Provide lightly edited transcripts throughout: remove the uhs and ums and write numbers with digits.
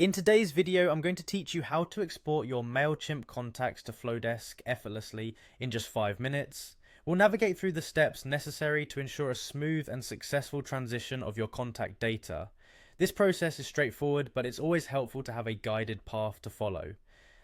In today's video, I'm going to teach you how to export your Mailchimp contacts to Flodesk effortlessly in just 5 minutes. We'll navigate through the steps necessary to ensure a smooth and successful transition of your contact data. This process is straightforward, but it's always helpful to have a guided path to follow.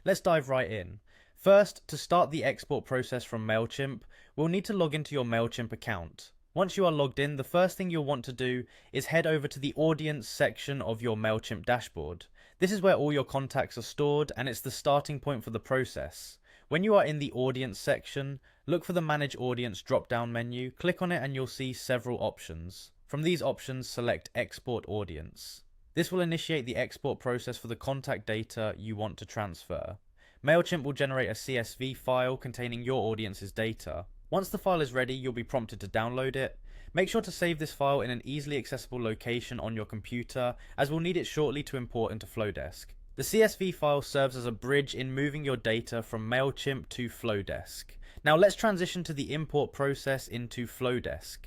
Let's dive right in. First, to start the export process from Mailchimp, we'll need to log into your Mailchimp account. Once you are logged in, the first thing you'll want to do is head over to the audience section of your Mailchimp dashboard. This is where all your contacts are stored, and it's the starting point for the process. When you are in the audience section, look for the Manage Audience drop-down menu, click on it and you'll see several options. From these options, select Export Audience. This will initiate the export process for the contact data you want to transfer. Mailchimp will generate a CSV file containing your audience's data. Once the file is ready, you'll be prompted to download it. Make sure to save this file in an easily accessible location on your computer, as we'll need it shortly to import into Flodesk. The CSV file serves as a bridge in moving your data from Mailchimp to Flodesk. Now let's transition to the import process into Flodesk.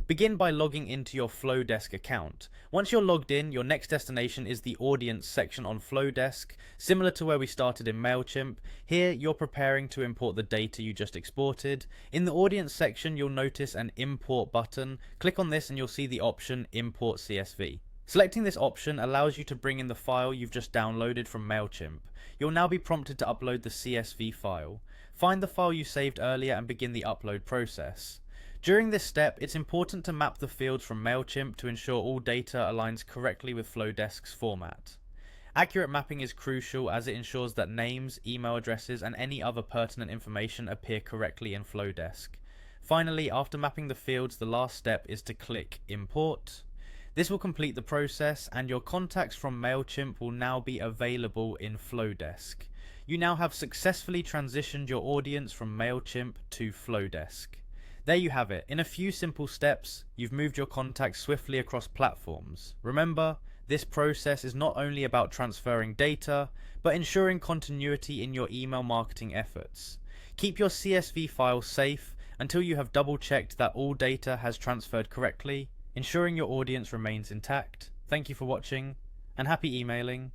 Begin by logging into your Flodesk account. Once you're logged in, your next destination is the audience section on Flodesk, similar to where we started in Mailchimp. Here, you're preparing to import the data you just exported. In the audience section, you'll notice an import button. Click on this and you'll see the option Import CSV. Selecting this option allows you to bring in the file you've just downloaded from Mailchimp. You'll now be prompted to upload the CSV file. Find the file you saved earlier and begin the upload process. During this step, it's important to map the fields from Mailchimp to ensure all data aligns correctly with Flodesk's format. Accurate mapping is crucial as it ensures that names, email addresses, and any other pertinent information appear correctly in Flodesk. Finally, after mapping the fields, the last step is to click Import. This will complete the process, and your contacts from Mailchimp will now be available in Flodesk. You now have successfully transitioned your audience from Mailchimp to Flodesk. There you have it. In a few simple steps, you've moved your contacts swiftly across platforms. Remember, this process is not only about transferring data, but ensuring continuity in your email marketing efforts. Keep your CSV file safe until you have double-checked that all data has transferred correctly, ensuring your audience remains intact. Thank you for watching, and happy emailing.